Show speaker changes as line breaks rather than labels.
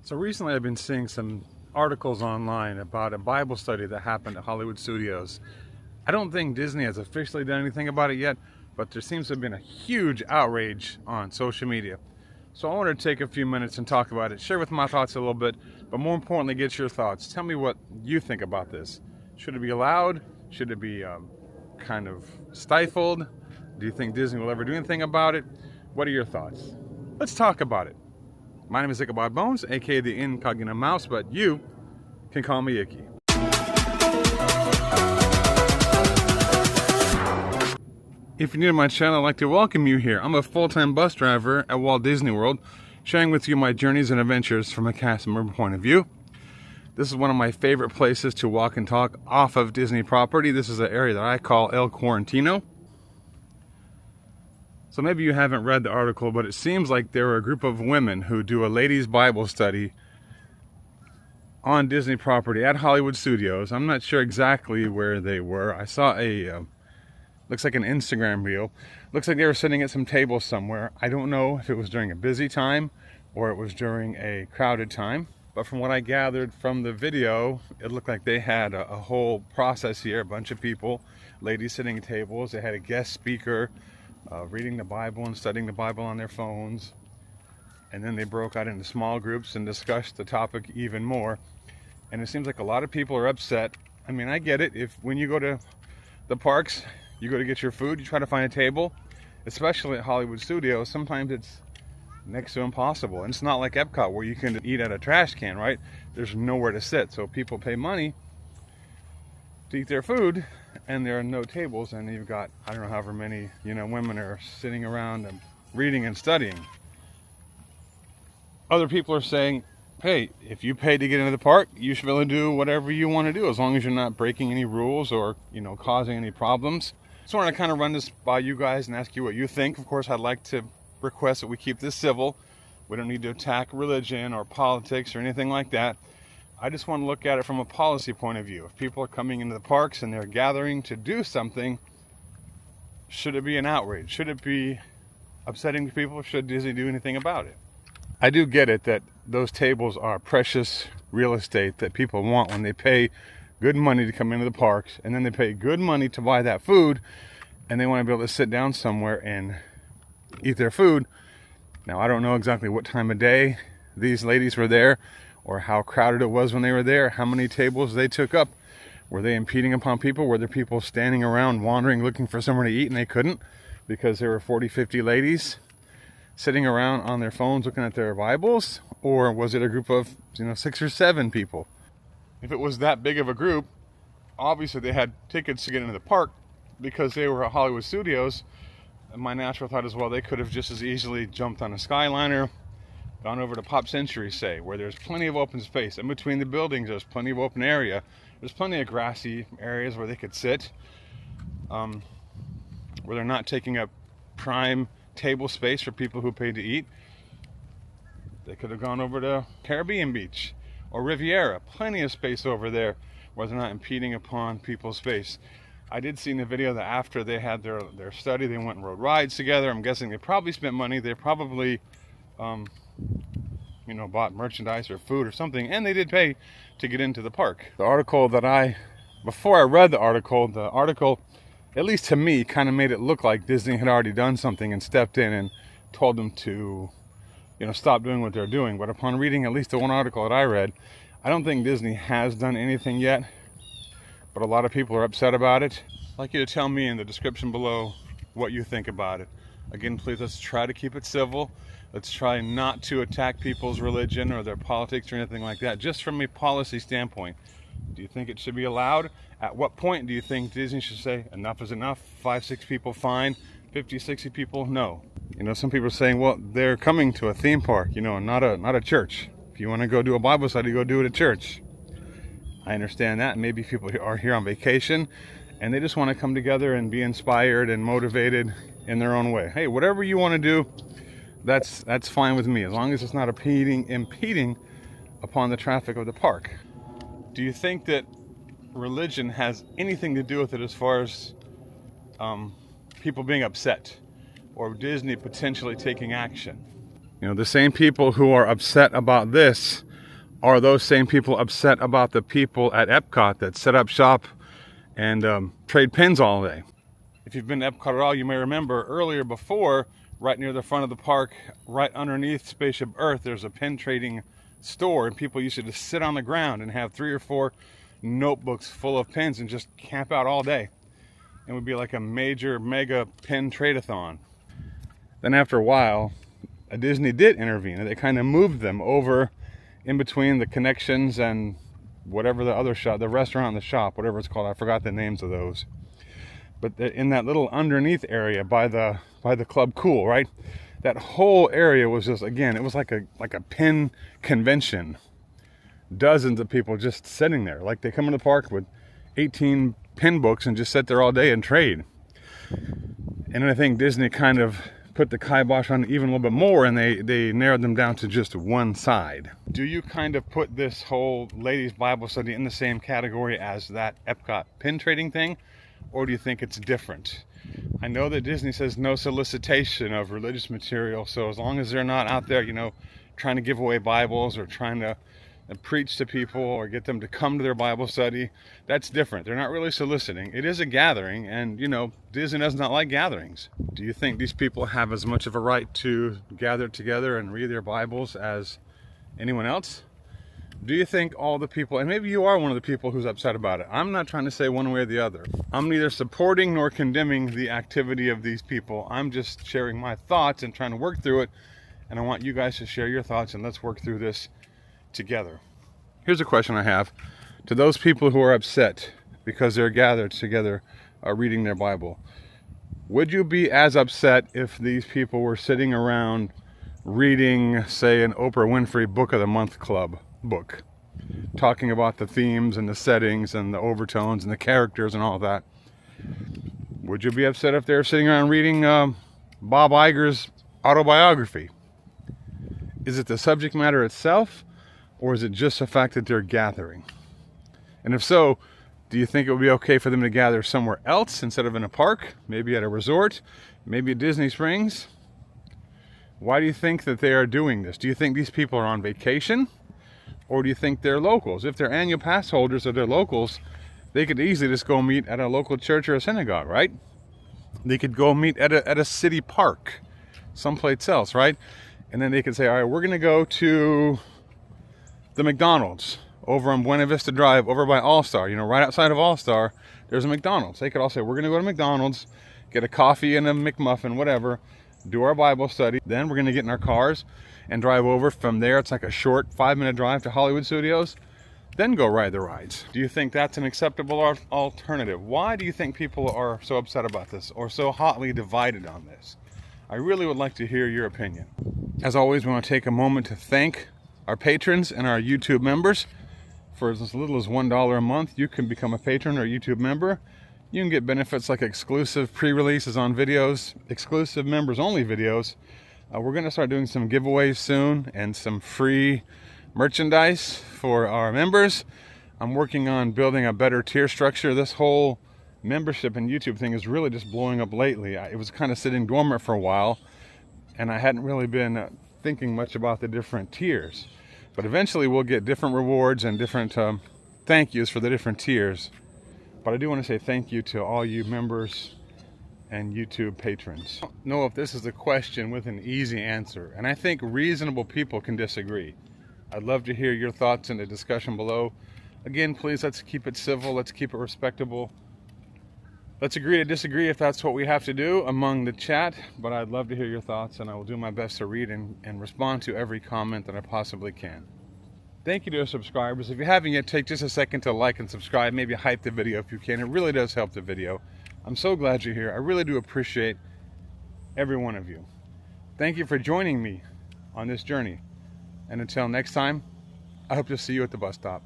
So recently I've been seeing some articles online about a Bible study that happened at Hollywood Studios. I don't think Disney has officially done anything about it yet, but there seems to have been a huge outrage on social media. So I wanted to take a few minutes and talk about it, share with my thoughts a little bit, but more importantly, get your thoughts. Tell me what you think about this. Should it be allowed? Should it be kind of stifled? Do you think Disney will ever do anything about it? What are your thoughts? Let's talk about it. My name is Ichabod Bones, aka the Incognito Mouse, but you can call me Icky. If you're new to my channel, I'd like to welcome you here. I'm a full-time bus driver at Walt Disney World, sharing with you my journeys and adventures from a cast member point of view. This is one of my favorite places to walk and talk off of Disney property. This is an area that I call El Quarantino. So maybe you haven't read the article, but it seems like there were a group of women who do a ladies' Bible study on Disney property at Hollywood Studios. I'm not sure exactly where they were. I saw looks like an Instagram reel. Looks like they were sitting at some tables somewhere. I don't know if it was during a busy time or it was during a crowded time. But from what I gathered from the video, it looked like they had a whole process here. A bunch of people, ladies sitting at tables. They had a guest speaker reading the Bible and studying the Bible on their phones. And then they broke out into small groups and discussed the topic even more. And it seems like a lot of people are upset. I mean, I get it. If when you go to the parks, you go to get your food, you try to find a table, especially at Hollywood Studios, sometimes it's next to impossible. And it's not like Epcot where you can eat at a trash can, right? There's nowhere to sit. So people pay money to eat their food, and there are no tables, and you've got, I don't know, however many, women are sitting around and reading and studying. Other people are saying, hey, if you pay to get into the park, you should be able to do whatever you want to do, as long as you're not breaking any rules or, causing any problems. So I want to kind of run this by you guys and ask you what you think. Of course, I'd like to request that we keep this civil. We don't need to attack religion or politics or anything like that. I just want to look at it from a policy point of view. If people are coming into the parks and they're gathering to do something, should it be an outrage? Should it be upsetting to people? Should Disney do anything about it? I do get it that those tables are precious real estate that people want when they pay good money to come into the parks, and then they pay good money to buy that food, and they want to be able to sit down somewhere and eat their food. Now, I don't know exactly what time of day these ladies were there, or how crowded it was when they were there, how many tables they took up. Were they impeding upon people? Were there people standing around wandering looking for somewhere to eat and they couldn't because there were 40, 50 ladies sitting around on their phones looking at their Bibles? Or was it a group of 6 or 7 people? If it was that big of a group, obviously they had tickets to get into the park because they were at Hollywood Studios. And my natural thought is, well, they could have just as easily jumped on a Skyliner, gone over to Pop Century, say, where there's plenty of open space. In between the buildings, there's plenty of open area. There's plenty of grassy areas where they could sit, where they're not taking up prime table space for people who pay to eat. They could have gone over to Caribbean Beach or Riviera. Plenty of space over there where they're not impeding upon people's space. I did see in the video that after they had their study, they went and rode rides together. I'm guessing they probably spent money. They probably bought merchandise or food or something, and they did pay to get into the park. The article before I read the article, at least to me, kind of made it look like Disney had already done something and stepped in and told them to, stop doing what they're doing. But upon reading at least the one article that I read, I don't think Disney has done anything yet, but a lot of people are upset about it. I'd like you to tell me in the description below what you think about it. Again, please, let's try to keep it civil. Let's try not to attack people's religion or their politics or anything like that, just from a policy standpoint. Do you think it should be allowed? At what point do you think Disney should say, enough is enough? 5, 6 people, fine. 50, 60 people, no. Some people are saying, well, they're coming to a theme park, not a church. If you want to go do a Bible study, go do it at church. I understand that. Maybe people are here on vacation, and they just want to come together and be inspired and motivated in their own way. Hey, whatever you want to do, that's fine with me, as long as it's not impeding upon the traffic of the park. Do you think that religion has anything to do with it as far as people being upset or Disney potentially taking action? The same people who are upset about this Are those same people upset about the people at Epcot that set up shop and trade pins all day? If you've been to Epcot at all, you may remember earlier before, right near the front of the park, right underneath Spaceship Earth, there's a pin trading store, and people used to just sit on the ground and have 3 or 4 notebooks full of pins and just camp out all day. It would be like a major mega pin trade-a-thon. Then after a while, Disney did intervene, and they kind of moved them over in between the connections and whatever the other shop, the restaurant and the shop, whatever it's called. I forgot the names of those. But in that little underneath area by the Club Cool, right? That whole area was just, again, it was like a pin convention. Dozens of people just sitting there. Like they come in the park with 18 pin books and just sit there all day and trade. And I think Disney kind of put the kibosh on even a little bit more, and they narrowed them down to just one side. Do you kind of put this whole ladies' Bible study in the same category as that Epcot pin trading thing? Or do you think it's different? I know that Disney says no solicitation of religious material, so as long as they're not out there, you know, trying to give away Bibles or trying to preach to people or get them to come to their Bible study, that's different. They're not really soliciting. It is a gathering, and, you know, Disney does not like gatherings. Do you think these people have as much of a right to gather together and read their Bibles as anyone else? Do you think all the people, and maybe you are one of the people who's upset about it. I'm not trying to say one way or the other. I'm neither supporting nor condemning the activity of these people. I'm just sharing my thoughts and trying to work through it. And I want you guys to share your thoughts, and let's work through this together. Here's a question I have to those people who are upset because they're gathered together reading their Bible. Would you be as upset if these people were sitting around reading, say, an Oprah Winfrey Book of the Month Club book, talking about the themes and the settings and the overtones and the characters and all that? Would you be upset if they're sitting around reading Bob Iger's autobiography? Is it the subject matter itself, or is it just the fact that they're gathering? And if so, do you think it would be okay for them to gather somewhere else instead of in a park, maybe at a resort, maybe at Disney Springs? Why do you think that they are doing this? Do you think these people are on vacation? Or do you think they're locals? If they're annual pass holders or they're locals, they could easily just go meet at a local church or a synagogue, right? They could go meet at a city park, someplace else, right? And then they could say, all right, we're going to go to the McDonald's over on Buena Vista Drive, over by All-Star. You know, right outside of All-Star, there's a McDonald's. They could all say, we're going to go to McDonald's, get a coffee and a McMuffin, whatever, do our Bible study. Then we're going to get in our cars and drive over from there. It's like a short 5-minute drive to Hollywood Studios. Then go ride the rides. Do you think that's an acceptable alternative? Why do you think people are so upset about this or so hotly divided on this? I really would like to hear your opinion. As always, we want to take a moment to thank our patrons and our YouTube members. For as little as $1 a month, you can become a patron or YouTube member. You can get benefits like exclusive pre-releases on videos, exclusive members-only videos. We're going to start doing some giveaways soon and some free merchandise for our members. I'm working on building a better tier structure. This whole membership and YouTube thing is really just blowing up lately. It was kind of sitting dormant for a while, and I hadn't really been thinking much about the different tiers. But eventually we'll get different rewards and different thank yous for the different tiers. But I do want to say thank you to all you members and YouTube patrons. I don't know if this is a question with an easy answer, and I think reasonable people can disagree. I'd love to hear your thoughts in the discussion below. Again, please, let's keep it civil, let's keep it respectable. Let's agree to disagree if that's what we have to do among the chat, but I'd love to hear your thoughts, and I will do my best to read and respond to every comment that I possibly can. Thank you to our subscribers. If you haven't yet, take just a second to like and subscribe, maybe hype the video if you can. It really does help the video. I'm so glad you're here. I really do appreciate every one of you. Thank you for joining me on this journey. And until next time, I hope to see you at the bus stop.